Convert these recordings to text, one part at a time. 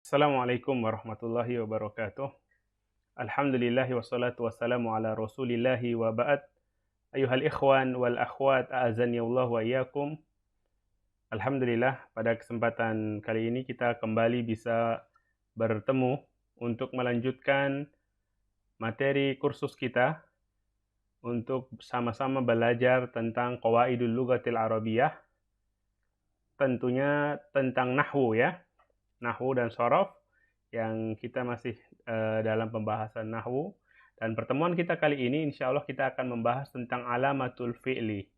Assalamualaikum warahmatullahi wabarakatuh. Alhamdulillahi wassalatu wassalamu ala rasulillahi wa ba'd. Ayuhal ikhwan wal akhwat, a'azani Allah wa iyyakum. Alhamdulillah, pada kesempatan kali ini kita kembali bisa bertemu untuk melanjutkan materi kursus kita untuk sama-sama belajar tentang Qawaidul Lughatil Arabiyyah, tentunya tentang nahwu ya, nahwu dan shorof, yang kita masih dalam pembahasan nahwu. Dan pertemuan kita kali ini insya Allah kita akan membahas tentang alamatul fi'li.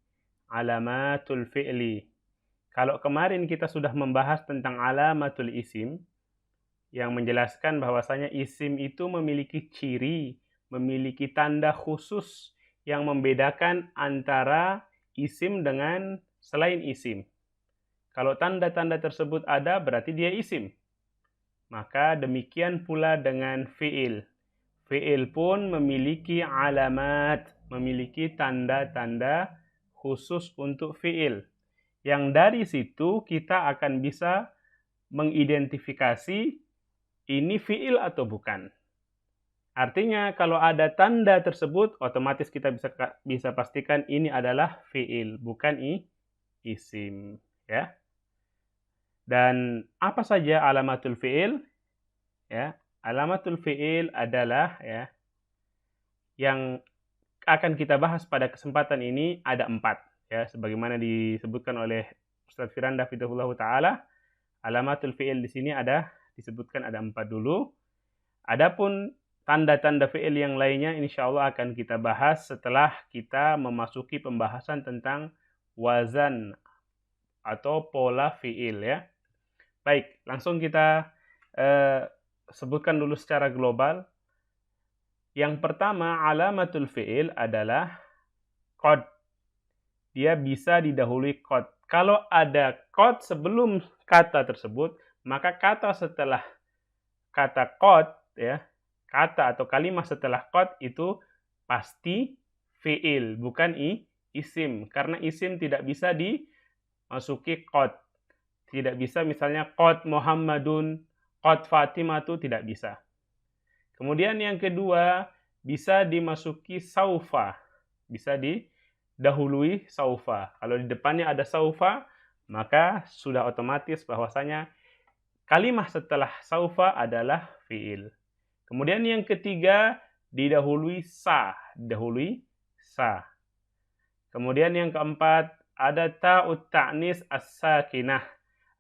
Alamatul fi'li. Kalau kemarin kita sudah membahas tentang alamatul isim, yang menjelaskan bahwasanya isim itu memiliki ciri, memiliki tanda khusus yang membedakan antara isim dengan selain isim. Kalau tanda-tanda tersebut ada, berarti dia isim. Maka demikian pula dengan fi'il. Fi'il pun memiliki alamat, memiliki tanda-tanda khusus untuk fi'il. Yang dari situ kita akan bisa mengidentifikasi ini fi'il atau bukan. Artinya kalau ada tanda tersebut, otomatis kita bisa pastikan ini adalah fi'il, bukan isim. Ya. Dan apa saja alamatul fi'il? Ya, alamatul fi'il adalah yang akan kita bahas pada kesempatan ini ada 4 ya, sebagaimana disebutkan oleh Ustaz Firanda Hafizahullah Ta'ala. Alamatul fi'il di sini disebutkan ada 4 dulu. Adapun tanda-tanda fi'il yang lainnya insyaallah akan kita bahas setelah kita memasuki pembahasan tentang wazan atau pola fi'il ya. Baik, langsung kita sebutkan dulu secara global. Yang pertama, alamatul fi'il adalah qad. Dia bisa didahului qad. Kalau ada qad sebelum kata tersebut, maka kata setelah kata qad ya, kata atau kalimat setelah qad itu pasti fi'il, bukan isim. Karena isim tidak bisa dimasuki qad. Tidak bisa misalnya qad Muhammadun, qad Fatimah, itu tidak bisa. Kemudian yang kedua, bisa dimasuki saufa. Bisa didahului saufa. Kalau di depannya ada saufa, maka sudah otomatis bahwasanya kalimat setelah saufa adalah fi'il. Kemudian yang ketiga, didahului sa. Didahului sa. Kemudian yang keempat, ada ta'ut ta'nis as-sakinah.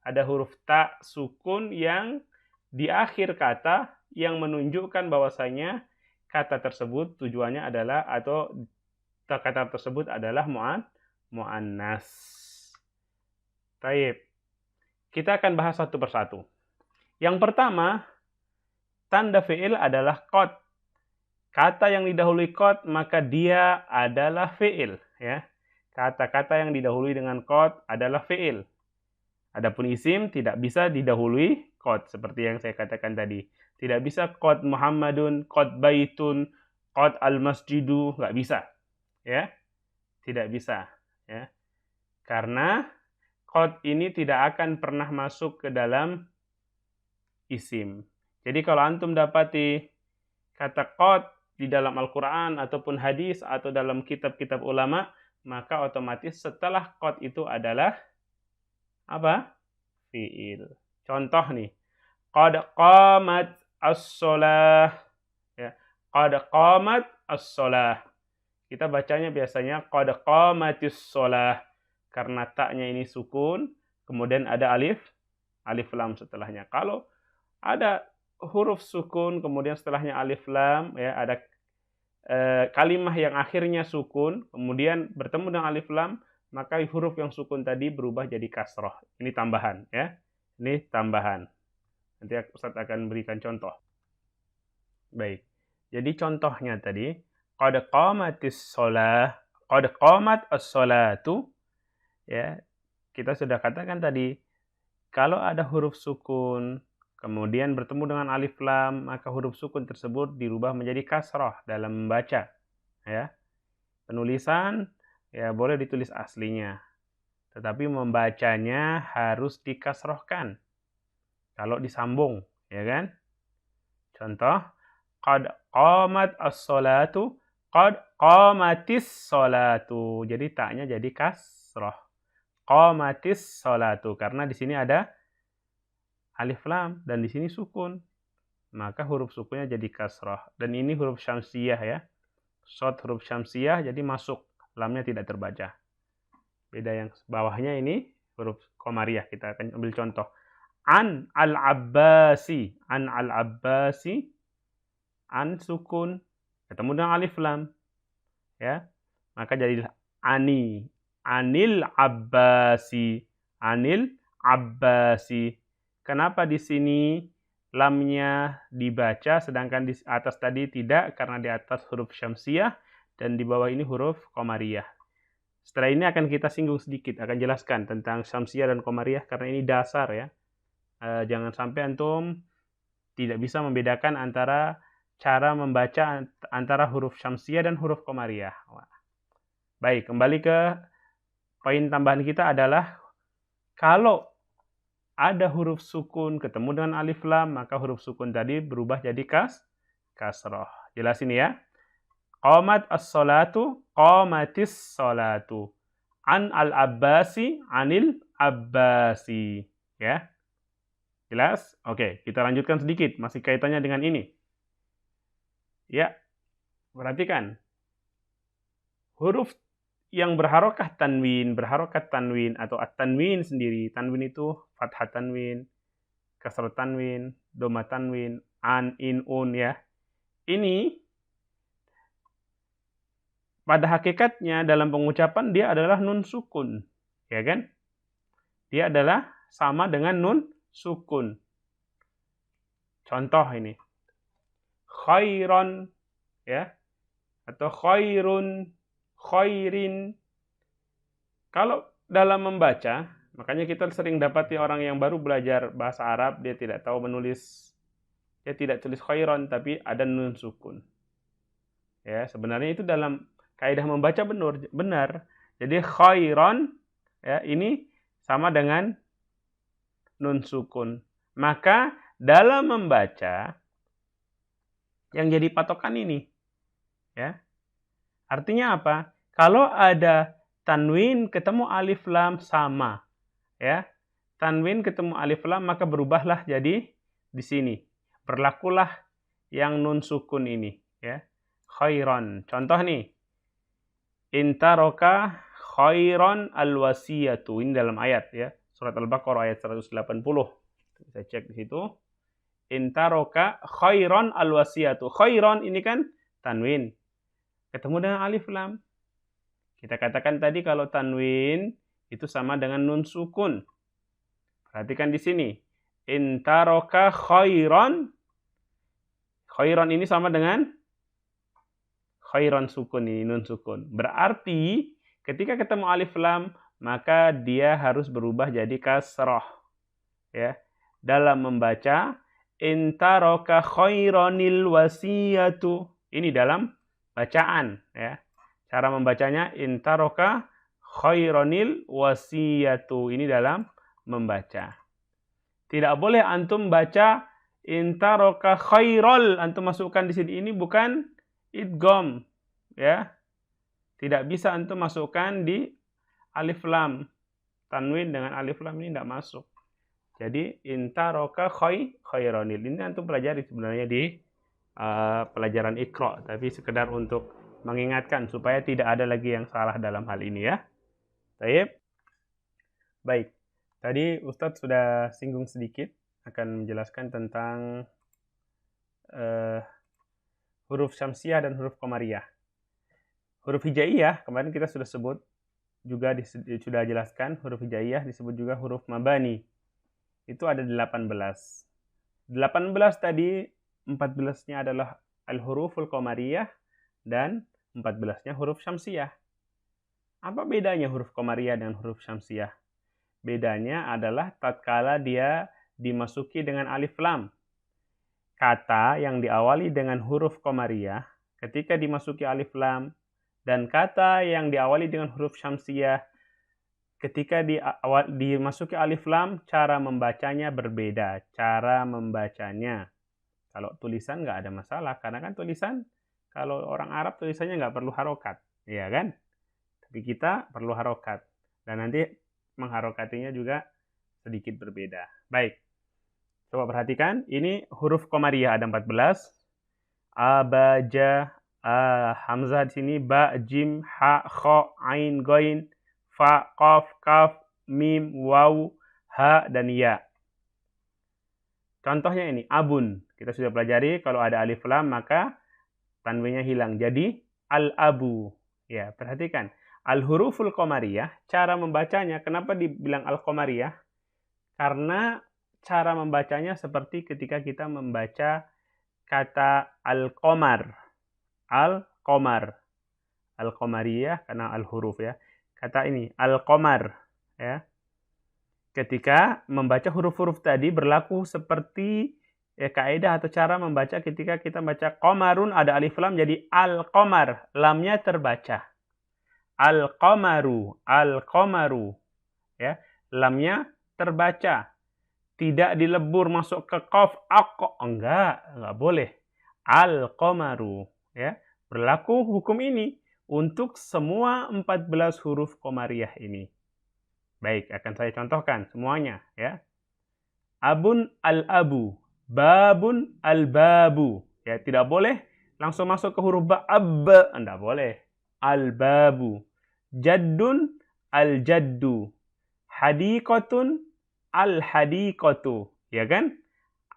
Ada huruf ta sukun yang di akhir kata yang menunjukkan bahwasanya kata tersebut tujuannya adalah atau kata tersebut adalah mu'annas. Taib. Kita akan bahas satu persatu. Yang pertama, tanda fi'il adalah qad. Kata yang didahului qad maka dia adalah fi'il ya. Kata-kata yang didahului dengan qad adalah fi'il. Adapun isim tidak bisa didahului qad seperti yang saya katakan tadi. Tidak bisa qad Muhammadun, qad baitun, qad al-masjidu, nggak bisa. Ya. Tidak bisa, ya. Karena qad ini tidak akan pernah masuk ke dalam isim. Jadi kalau antum dapati kata qad di dalam Al-Qur'an ataupun hadis atau dalam kitab-kitab ulama, maka otomatis setelah qad itu adalah apa? Fi'il. Contoh nih. Qad qamat as-shalah. Ya. Qad qamat as-shalah. Kita bacanya biasanya qad qamatis shalah. Karena taknya ini sukun, kemudian ada alif lam setelahnya. Kalau ada huruf sukun, kemudian setelahnya alif lam, ya ada kalimah yang akhirnya sukun, kemudian bertemu dengan alif lam, maka huruf yang sukun tadi berubah jadi kasroh. Ini tambahan ya. Ini tambahan. Nanti Ustaz akan berikan contoh. Baik. Jadi contohnya tadi, qad qamatis shalah, qad qamat as-shalatu ya. Kita sudah katakan tadi, kalau ada huruf sukun kemudian bertemu dengan alif lam, maka huruf sukun tersebut dirubah menjadi kasroh dalam membaca ya. Penulisan ya boleh ditulis aslinya, tetapi membacanya harus dikasrohkan kalau disambung Ya kan? Contoh, qad qamat as-sholatu, qad qamatis sholatu. Jadi taknya jadi kasroh. Qamatis sholatu. Karena di sini ada alif lam dan di sini sukun. Maka huruf sukunnya jadi kasroh. Dan ini huruf syamsiyah ya. Shod huruf syamsiyah jadi masuk. Lamnya tidak terbaca. Beda yang bawahnya ini huruf qamariyah. Kita akan ambil contoh. An al-Abbasi. An al-Abbasi. An sukun. Ketemu dengan alif lam. Ya. Maka jadilah ani. Anil Abbasi. Anil Abbasi. Kenapa di sini lamnya dibaca sedangkan di atas tadi tidak? Karena di atas huruf syamsiyah dan di bawah ini huruf qamariyah. Setelah ini akan kita singgung sedikit, akan jelaskan tentang syamsiyah dan qamariyah karena ini dasar ya. Jangan sampai antum tidak bisa membedakan antara cara membaca antara huruf syamsiyah dan huruf qamariyah. Baik, kembali ke poin tambahan kita adalah kalau ada huruf sukun ketemu dengan alif lam, maka huruf sukun tadi berubah jadi kasroh. Jelas ini ya. Qamat as-sholatu, qamatis sholatu. An al-Abbasi, anil Abbasi. Ya. Jelas? Oke, kita lanjutkan sedikit. Masih kaitannya dengan ini. Ya, perhatikan. Huruf yang berharokat tanwin atau at-tanwin sendiri. Tanwin itu fathah tanwin, kasrah tanwin, dhamma tanwin, an, in, un ya. Ini pada hakikatnya dalam pengucapan dia adalah nun sukun. Ya kan? Dia adalah sama dengan nun sukun. Contoh ini. Khairon ya atau khairun, khairin. Kalau dalam membaca, makanya kita sering dapati orang yang baru belajar bahasa Arab, dia tidak tahu menulis, dia tidak tulis khairon tapi ada nun sukun. Ya, sebenarnya itu dalam kaidah membaca benar. Jadi khairon ya ini sama dengan nun sukun. Maka dalam membaca yang jadi patokan ini ya. Artinya apa? Kalau ada tanwin ketemu alif lam sama ya. Tanwin ketemu alif lam maka berubahlah jadi di sini. Berlakulah yang nun sukun ini ya. Khairon. Contoh nih. Intaroka khairon al-wasiyatu. Ini dalam ayat ya. Surat Al-Baqarah ayat 180. Bisa cek di situ. Intaroka khairon al-wasiyatu. Khairon ini kan tanwin. Ketemu dengan alif lam. Kita katakan tadi kalau tanwin itu sama dengan nun sukun. Perhatikan di sini. Intaroka khairon. Khairon ini sama dengan khairon sukun ini, nun sukun. Berarti ketika ketemu alif lam, maka dia harus berubah jadi kasroh. Ya. Dalam membaca, intaroka khaironil wasiyatu. Ini dalam bacaan. Ya. Cara membacanya, intaroka khaironil wasiyatu. Ini dalam membaca. Tidak boleh antum baca intaroka khairol. Antum masukkan di sini. Ini bukan idgham. Ya. Tidak bisa antum masukkan di alif lam. Tanwin dengan alif lam ini tidak masuk. Jadi intaroka khaironil. Ini antum pelajari sebenarnya di pelajaran Iqra, tapi sekedar untuk mengingatkan supaya tidak ada lagi yang salah dalam hal ini ya. Baik. Tadi Ustadz sudah singgung sedikit akan menjelaskan tentang huruf syamsiyah dan huruf qamariyah. Huruf hijaiyah kemarin kita sudah sebut juga sudah jelaskan, huruf hijaiyah disebut juga huruf mabani. Itu ada 18. 18 tadi 14-nya adalah al-huruful qamariyah dan 14-nya huruf syamsiyah. Apa bedanya huruf qamariyah dan huruf syamsiyah? Bedanya adalah tatkala dia dimasuki dengan alif lam. Kata yang diawali dengan huruf qamariyah ketika dimasuki alif lam dan kata yang diawali dengan huruf syamsiyah ketika dimasuki alif lam, cara membacanya berbeda. Cara membacanya. Kalau tulisan nggak ada masalah, karena kan tulisan, kalau orang Arab tulisannya nggak perlu harokat, ya kan? Tapi kita perlu harokat. Dan nanti mengharokatinya juga sedikit berbeda. Baik, coba perhatikan, ini huruf Qomariyah ada 14. A, ba, ja, hamzah di sini, ba, jim, ha, kho, ain, goin, fa, qaf, kaf, mim, waw, ha, dan ya. Contohnya ini, abun. Kita sudah pelajari, kalau ada alif lam maka tanwinnya hilang. Jadi, al-abu. Ya, perhatikan. Al-huruful Qomariyah, cara membacanya, kenapa dibilang al-Qomariyah? Karena cara membacanya seperti ketika kita membaca kata al-qamar. Al-qamar. Al-Qomariyah karena al-huruf ya. Kata ini, al-qamar. Ya. Ketika membaca huruf-huruf tadi berlaku seperti kaidah atau cara membaca ketika kita membaca qamarun ada alif lam jadi al-qamar, lamnya terbaca. Al-qamaru, al-qamaru. Ya, lamnya terbaca. Tidak dilebur masuk ke qaf enggak boleh. Al-qamaru, ya. Berlaku hukum ini untuk semua 14 huruf Qomariyah ini. Baik, akan saya contohkan semuanya ya. Abun al-abu, babun al-babu. Ya, tidak boleh langsung masuk ke huruf ba, enggak boleh. Al-babu. Jaddun al-jaddu. Hadiqatun al-hadiqatu. Ya kan?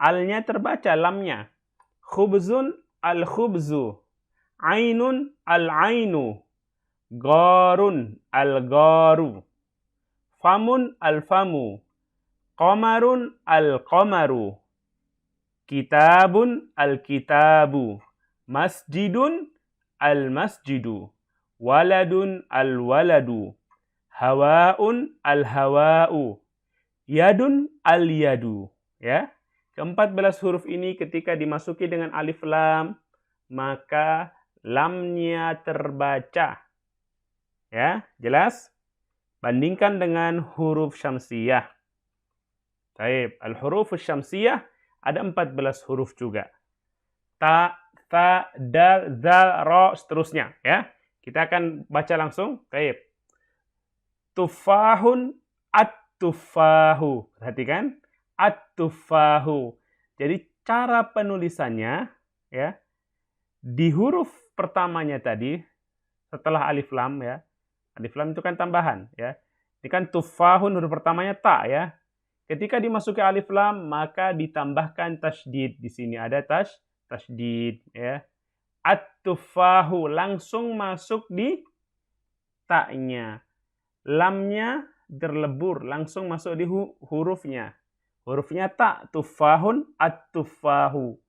Alnya terbaca, lamnya. Khubzun al-khubzu. Ainun al-ainu. Garun al-garu. Famun al-famu, qamarun al-qamaru, kitabun al-kitabu, masjidun al-masjidu, waladun al-waladu, hawaun al-hawa'u, yadun al-yadu. Ya, ke-14 huruf ini ketika dimasuki dengan alif lam, maka lamnya terbaca. Ya, jelas? Bandingkan dengan huruf syamsiyah. Baik, al-huruf syamsiyah ada 14 huruf juga. Ta, tha, dal, zal, ra, seterusnya. Ya, kita akan baca langsung. Baik. Tufahun, at-tufahu. Perhatikan, at-tufahu. Jadi cara penulisannya, ya, di huruf pertamanya tadi, setelah alif lam ya. Alif lam itu kan tambahan ya. Ini kan tufahun huruf pertamanya ta ya. Ketika dimasuki alif lam maka ditambahkan tasydid. Di sini ada tasydid ya. At-tufahu langsung masuk di ta-nya. Lamnya terlebur langsung masuk di hurufnya. Hurufnya ta, tufahun, at-tufahu.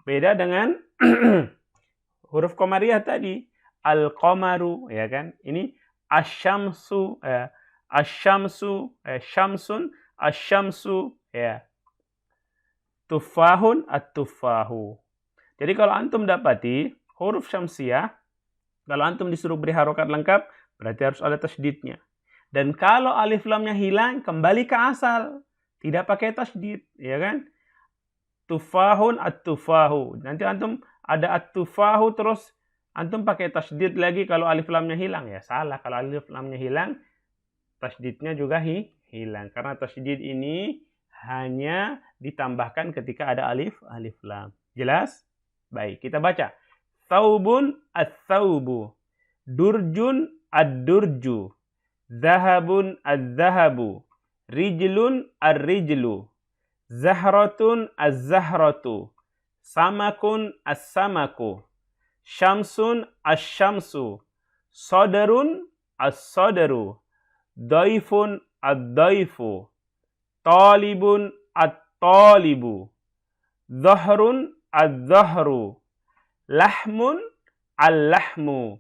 Beda dengan huruf Qomariyah tadi, al-qamaru ya kan. Ini asyamsu, syamsun, asyamsu, ya. Tufahun, at-tufahu. Jadi kalau antum dapati huruf syamsiyah, kalau antum disuruh beri harokat lengkap, berarti harus ada tasydidnya. Dan kalau alif lamnya hilang, kembali ke asal. Tidak pakai tasydid, ya kan? Tufahun, at-tufahu. Nanti antum ada at-tufahu terus antum pakai tasydid lagi kalau alif lamnya hilang, ya salah. Kalau alif lamnya hilang, tasydidnya juga hilang. Karena tasydid ini hanya ditambahkan ketika ada alif lam. Jelas? Baik, kita baca. Thawbun at-thawbu. Durjun ad-durju. Zahabun az-zahabu. Rijlun ar-rijlu. Zahratun az-zahratu. Samakun as-samaku. Syamsun asyamsu, sodarun as-sodaru, daifun ad-daifu, talibun at-talibu, zahrun az-zahru, lahmun al-lahmu,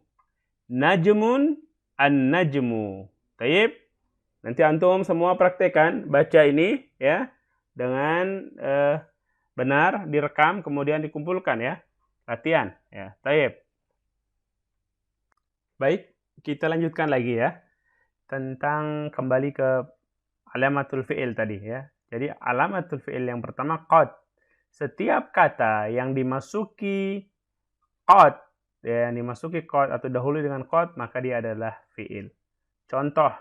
najmun an-najmu. Taib. Nanti antum semua praktekan baca ini ya dengan benar, direkam kemudian dikumpulkan ya. Latihan ya, taib. Baik, kita lanjutkan lagi ya. tentang kembali ke alamatul fi'il tadi ya. Jadi alamatul fi'il yang pertama qad. Setiap kata yang dimasuki qad, ya, yang dimasuki qad atau dahulu dengan qad, maka dia adalah fi'il. Contoh,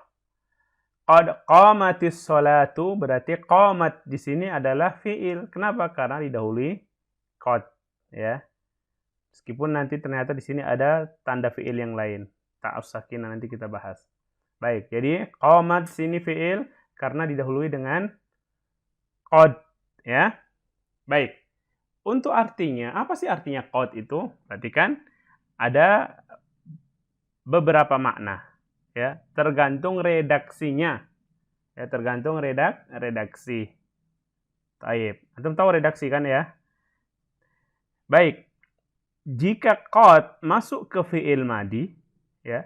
qad qamatis sholatu, berarti qamat di sini adalah fi'il. Kenapa? Karena didahului qad, ya. Meskipun nanti ternyata di sini ada tanda fi'il yang lain. Ta'us sakinah nanti kita bahas. Baik, jadi qamat sini fi'il karena didahului dengan qad, ya. Baik. Untuk artinya, apa sih artinya qad itu? Perhatikan, ada beberapa makna, ya. Tergantung redaksinya. Ya, tergantung redaksi. Taib. Antum tahu redaksi kan ya? Baik. Jika qad masuk ke fi'il madi, ya,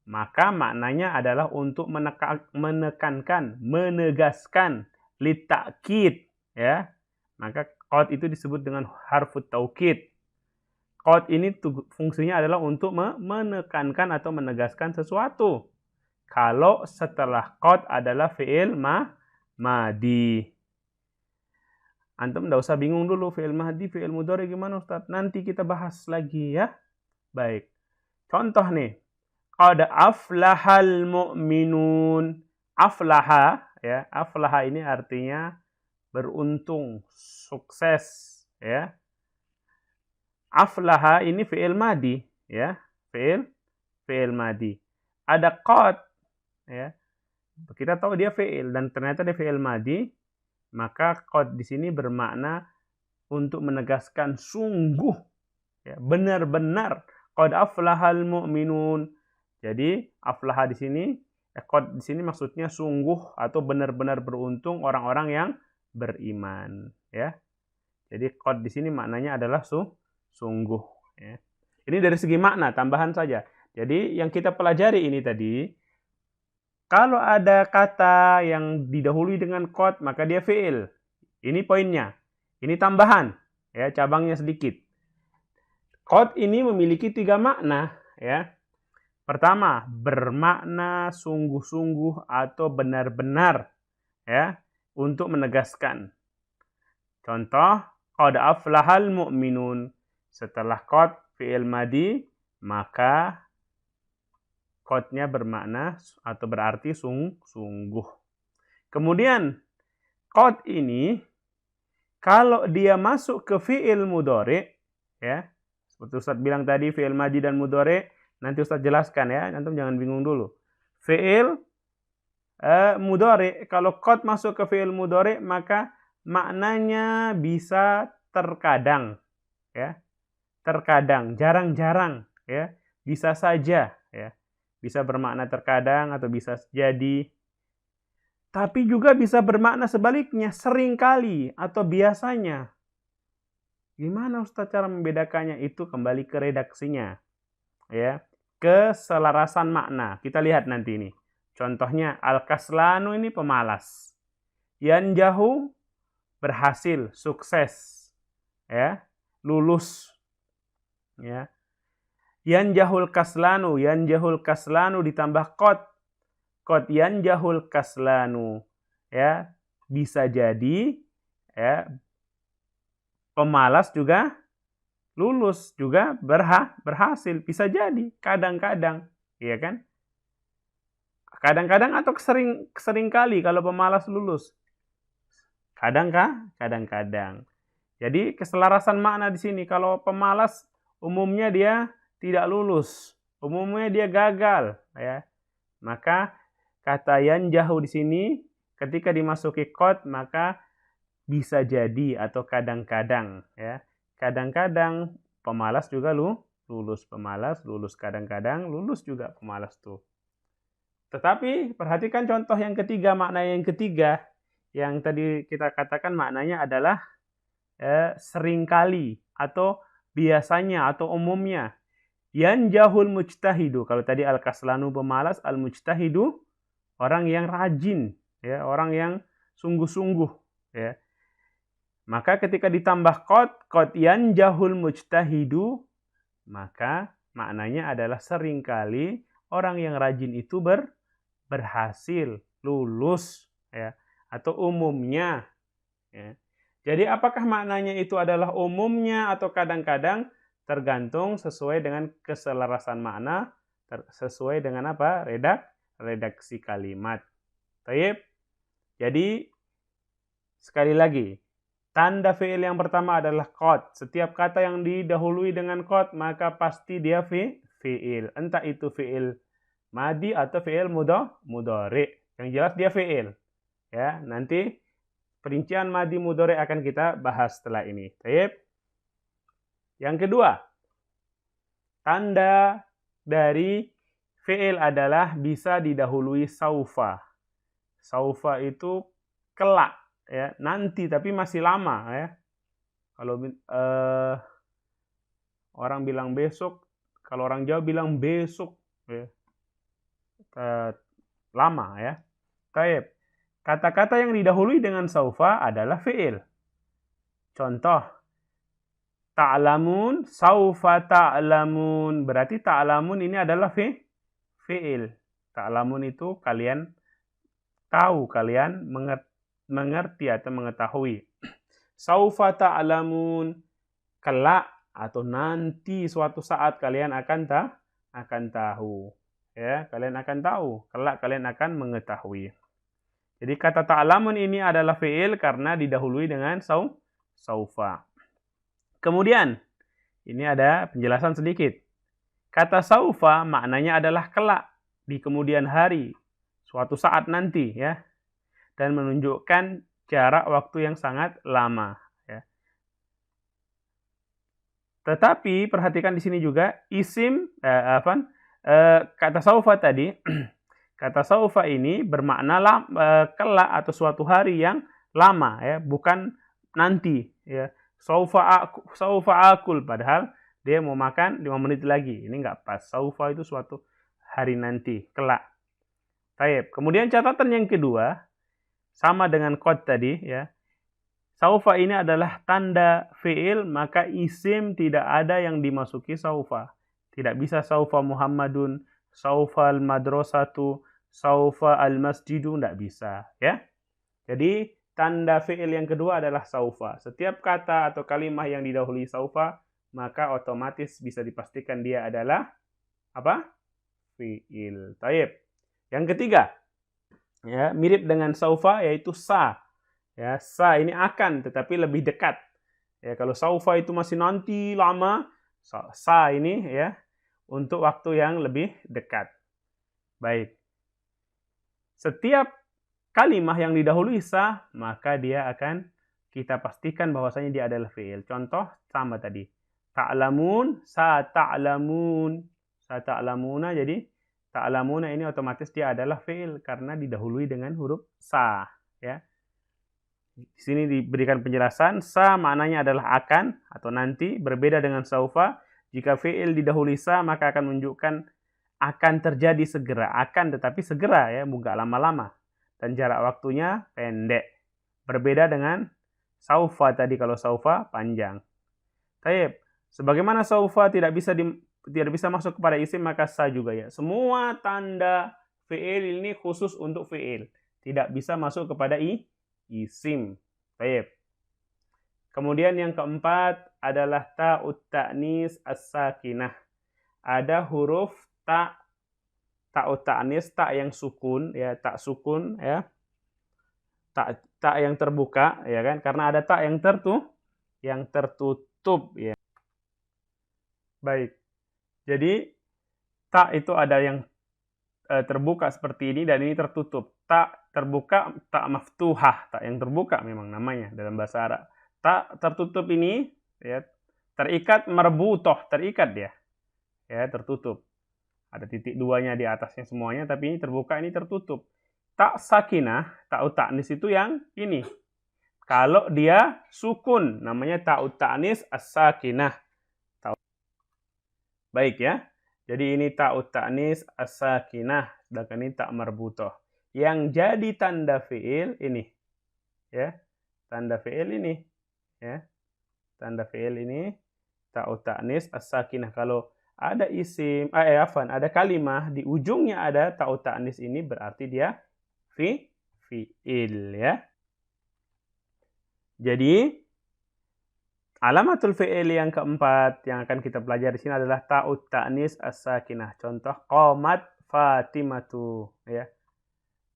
maka maknanya adalah untuk menekankan, menegaskan, litakid, ya. Maka qad itu disebut dengan harfut taukid. Qad ini fungsinya adalah untuk menekankan atau menegaskan sesuatu. Kalau setelah qad adalah fi'il madi. Antum enggak usah bingung dulu fi'il madi, fi'il mudhari gimana Ustaz? Nanti kita bahas lagi ya. Baik. Contoh nih. Qad aflahal mu'minun. Aflaha, ya. Aflaha ini artinya beruntung, sukses, ya. Aflaha ini fi'il madi, ya. Fi'il madi. Ada qad, ya. Kita tahu dia fi'il dan ternyata dia fi'il madi, maka qad di sini bermakna untuk menegaskan sungguh, ya, benar-benar. Qad aflahal mu'minun. Jadi aflaha di sini, qad di sini maksudnya sungguh atau benar-benar beruntung orang-orang yang beriman, ya. Jadi qad di sini maknanya adalah sungguh, ya. Ini dari segi makna, tambahan saja. Jadi yang kita pelajari ini tadi, kalau ada kata yang didahului dengan qad, maka dia fi'il. Ini poinnya. Ini tambahan, ya, cabangnya sedikit. Qad ini memiliki 3 makna, ya. Pertama, bermakna sungguh-sungguh atau benar-benar, ya, untuk menegaskan. Contoh, qad aflahal mu'minun. Setelah qad fi'il madi, maka qadnya bermakna atau berarti sungguh. Kemudian qad ini kalau dia masuk ke fi'il mudhari, ya, seperti Ustaz bilang tadi fi'il madi dan mudhari, nanti Ustaz jelaskan ya, antum jangan bingung dulu. Fi'il mudhari, kalau qad masuk ke fi'il mudhari, maka maknanya bisa terkadang, ya. Terkadang, jarang-jarang, ya. Bisa saja, ya. Bisa bermakna terkadang atau bisa jadi. Tapi juga bisa bermakna sebaliknya, seringkali atau biasanya. Gimana Ustaz cara membedakannya? Itu kembali ke redaksinya, ya. Keselarasan makna. Kita lihat nanti ini. Contohnya al-kaslanu ini pemalas. Yanjahu berhasil, sukses, ya, lulus, ya. Yanjahul kaslanu ditambah qad yanjahul kaslanu, ya, bisa jadi, ya, pemalas juga lulus, juga berhasil, bisa jadi kadang-kadang, iya kan? Kadang-kadang atau sering kali kalau pemalas lulus. Kadang-kadang. Jadi keselarasan makna di sini, kalau pemalas umumnya dia tidak lulus, umumnya dia gagal, ya. Maka kata yanjahu di sini ketika dimasuki qad maka bisa jadi atau kadang-kadang, ya. Kadang-kadang pemalas juga lulus, pemalas lulus, kadang-kadang lulus juga pemalas tuh. Tetapi perhatikan contoh yang ketiga, makna yang ketiga yang tadi kita katakan maknanya adalah seringkali atau biasanya atau umumnya. Yanjahul mujtahidu, kalau tadi al-kaslanu pemalas, al-mujtahidu orang yang rajin, ya, orang yang sungguh-sungguh, ya. Maka ketika ditambah qad yanjahul mujtahidu, maka maknanya adalah seringkali orang yang rajin itu berhasil, lulus, ya, atau umumnya. Ya. Jadi apakah maknanya itu adalah umumnya atau kadang-kadang, tergantung sesuai dengan keselarasan makna, sesuai dengan apa? Redaksi kalimat. Baik. Jadi sekali lagi, tanda fi'il yang pertama adalah qad. Setiap kata yang didahului dengan qad maka pasti dia fi'il. Entah itu fi'il madi atau fi'il mudhari. Yang jelas dia fi'il. Ya, nanti perincian madi mudhari akan kita bahas setelah ini. Baik. Yang kedua, tanda dari fi'il adalah bisa didahului saufa. Saufa itu kelak, ya, nanti, tapi masih lama, ya. Kalau orang bilang besok, kalau orang Jawa bilang besok, ya. Lama, ya. Baik. Kata-kata yang didahului dengan saufa adalah fi'il. Contoh, ta'lamun, saufa ta'lamun. Berarti ta'lamun ini adalah fi'il. Ta'lamun itu kalian tahu, kalian mengerti atau mengetahui. Saufa ta'lamun, kelak atau nanti suatu saat kalian akan tahu. Ya, kalian akan tahu, kelak kalian akan mengetahui. Jadi kata ta'lamun ini adalah fi'il karena didahului dengan saufa. Kemudian, ini ada penjelasan sedikit. Kata saufa maknanya adalah kelak, di kemudian hari, suatu saat nanti, ya. Dan menunjukkan jarak waktu yang sangat lama, ya. Tetapi perhatikan di sini juga isim kata saufa tadi kata saufa ini bermakna kelak atau suatu hari yang lama, ya, bukan nanti, ya. Saufa akul, padahal dia mau makan 5 menit lagi. Ini enggak pas. Saufa itu suatu hari nanti, kelak. Baik. Kemudian catatan yang kedua, sama dengan qad tadi, ya. Saufa ini adalah tanda fi'il, maka isim tidak ada yang dimasuki saufa. Tidak bisa saufa Muhammadun, saufa al-madrasatu, saufa al-masjidu, tidak bisa, ya. Jadi tanda fi'il yang kedua adalah saufa. Setiap kata atau kalimat yang didahului saufa, maka otomatis bisa dipastikan dia adalah apa? Fi'il. Taib. Yang ketiga, ya, mirip dengan saufa, yaitu sa. Ya, sa ini akan, tetapi lebih dekat. Ya, kalau saufa itu masih nanti lama, sa ini, ya, untuk waktu yang lebih dekat. Baik. Setiap kalimat yang didahului sa, maka dia akan kita pastikan bahwasanya dia adalah fi'il. Contoh sama tadi. Ta'lamun, sa ta'lamun. Sa ta'lamuna, jadi ta'lamuna ini otomatis dia adalah fi'il karena didahului dengan huruf sa, ya. Di sini diberikan penjelasan, sa maknanya adalah akan atau nanti, berbeda dengan saufa. Jika fi'il didahului sa, maka akan menunjukkan akan terjadi segera, akan tetapi segera, ya, enggak lama-lama. Dan jarak waktunya pendek. Berbeda dengan saufa tadi, kalau saufa panjang. Taib. Sebagaimana saufa tidak bisa masuk kepada isim, maka sa juga, ya. Semua tanda fi'il ini khusus untuk fi'il. Tidak bisa masuk kepada isim. Baik. Kemudian yang keempat adalah ta'ut ta'nis as-sakinah. Ada huruf ta'ut ta'nis, ta yang sukun, ya, tak sukun, ya. Ta yang terbuka, ya kan? Karena ada ta yang tertutup, ya. Baik. Jadi ta itu ada yang terbuka seperti ini dan ini tertutup. Tak terbuka, tak maftuhah, tak yang terbuka memang namanya dalam bahasa Arab. Tak tertutup ini, ya, terikat, marbutoh, terikat dia, ya, tertutup. Ada titik duanya di atasnya semuanya, tapi ini terbuka, ini tertutup. Tak sakinah, ta'ut ta'nis itu yang ini. Kalau dia sukun, namanya ta'ut ta'nis as-sakinah. Baik, ya. Jadi ini ta'ut ta'nis as-sakinah, sedangkan ini tak marbutoh. Yang jadi tanda fi'il ini, ya. Tanda fi'il ini, ya. Tanda fi'il ini ta'ut ta'nis as-sakinah. Kalau ada isim, ada kalimah di ujungnya ada ta'ut ta'nis ini berarti dia fi'il ya. Jadi alamatul fi'il yang keempat yang akan kita pelajari di sini adalah ta'ut ta'nis as-sakinah. Contoh qamat Fatimatu ya.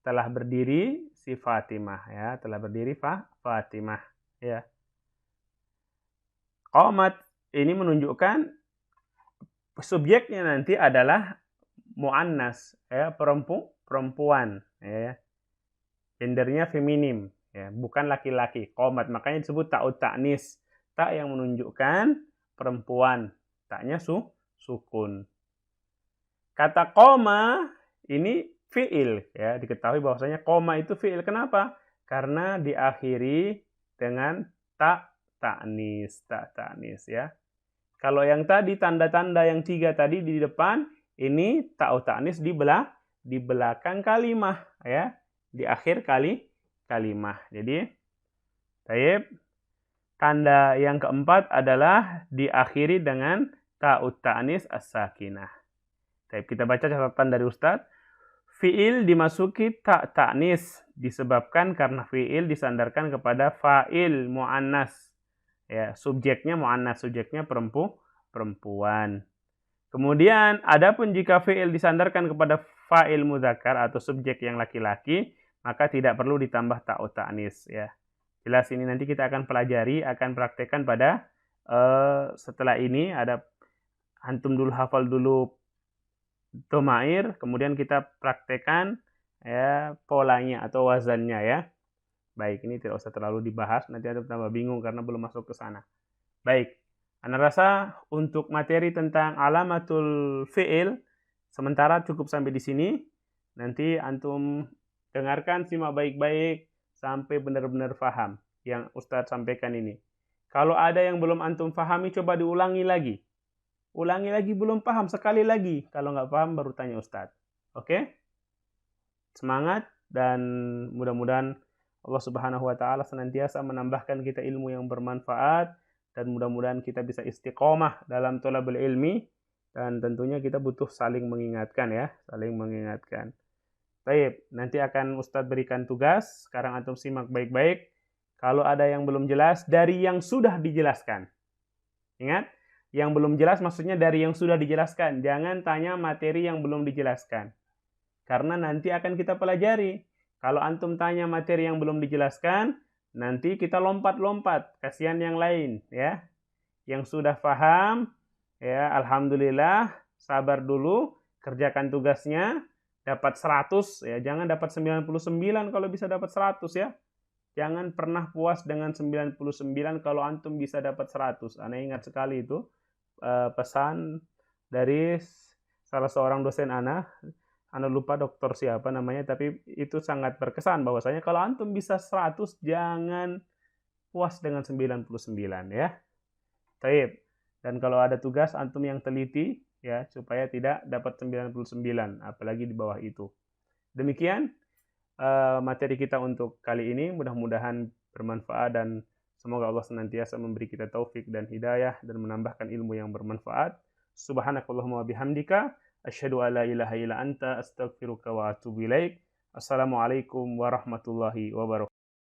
Telah berdiri si Fatimah ya, telah berdiri Fatimah ya. Qamat ini menunjukkan subjeknya nanti adalah muannas ya, perempuan ya. Gendernya feminim ya, bukan laki-laki. Qamat makanya disebut ta'ut ta'nis. Ta yang menunjukkan perempuan, taknya sukun. Kata qoma ini fi'il ya, diketahui bahwasanya qoma itu fi'il. Kenapa? Karena diakhiri dengan ta'nis ya. Kalau yang tadi tanda-tanda yang 3 tadi di depan, ini ta'ut ta'nis di belakang kalimah ya, di akhir kalimah. Jadi taib. Tanda yang keempat adalah diakhiri dengan ta'ut ta'nis as-sakinah. Kita baca catatan dari Ustadz. Fi'il dimasuki ta'nis disebabkan karena fi'il disandarkan kepada fa'il mu'annas. Ya, subjeknya mu'annas, subjeknya perempuan. Kemudian, adapun jika fi'il disandarkan kepada fa'il mudzakkar atau subjek yang laki-laki, maka tidak perlu ditambah ta'ut ta'nis ya. Jelas ini nanti kita akan pelajari, akan praktekkan pada setelah ini ada antum dulu hafal dulu domair, kemudian kita praktekkan ya polanya atau wazannya ya. Baik, ini tidak usah terlalu dibahas, nanti ada tambah bingung karena belum masuk ke sana. Baik, ana rasa untuk materi tentang alamatul fi'il sementara cukup sampai di sini. Nanti antum dengarkan, simak baik-baik sampai benar-benar paham yang Ustadz sampaikan ini. Kalau ada yang belum antum pahami, coba diulangi lagi. Ulangi lagi, belum paham, sekali lagi. Kalau nggak paham, baru tanya Ustadz. Oke? Semangat, dan mudah-mudahan Allah Subhanahu wa Ta'ala senantiasa menambahkan kita ilmu yang bermanfaat, dan mudah-mudahan kita bisa istiqomah dalam thalabul ilmi, dan tentunya kita butuh saling mengingatkan ya, saling mengingatkan. Baik, nanti akan Ustadz berikan tugas. Sekarang antum simak baik-baik. Kalau ada yang belum jelas dari yang sudah dijelaskan. Ingat, yang belum jelas maksudnya dari yang sudah dijelaskan. Jangan tanya materi yang belum dijelaskan. Karena nanti akan kita pelajari. Kalau antum tanya materi yang belum dijelaskan, nanti kita lompat-lompat. Kasihan yang lain ya. Yang sudah paham, ya alhamdulillah, sabar dulu, kerjakan tugasnya. Dapat 100 ya, jangan dapat 99 kalau bisa dapat 100 ya. Jangan pernah puas dengan 99 kalau antum bisa dapat 100. Ana ingat sekali itu pesan dari salah seorang dosen ana lupa dokter siapa namanya, tapi itu sangat berkesan bahwasanya kalau antum bisa 100 jangan puas dengan 99 ya. Taib. Dan kalau ada tugas antum yang teliti ya, supaya tidak dapat 99, apalagi di bawah itu. Demikian materi kita untuk kali ini, mudah-mudahan bermanfaat dan semoga Allah senantiasa memberi kita taufik dan hidayah dan menambahkan ilmu yang bermanfaat. Subhanakallahumma bihamdika asyhadu alla ilaha illa anta astaghfiruka wa atubu ilaik. Assalamualaikum warahmatullahi wabarakatuh.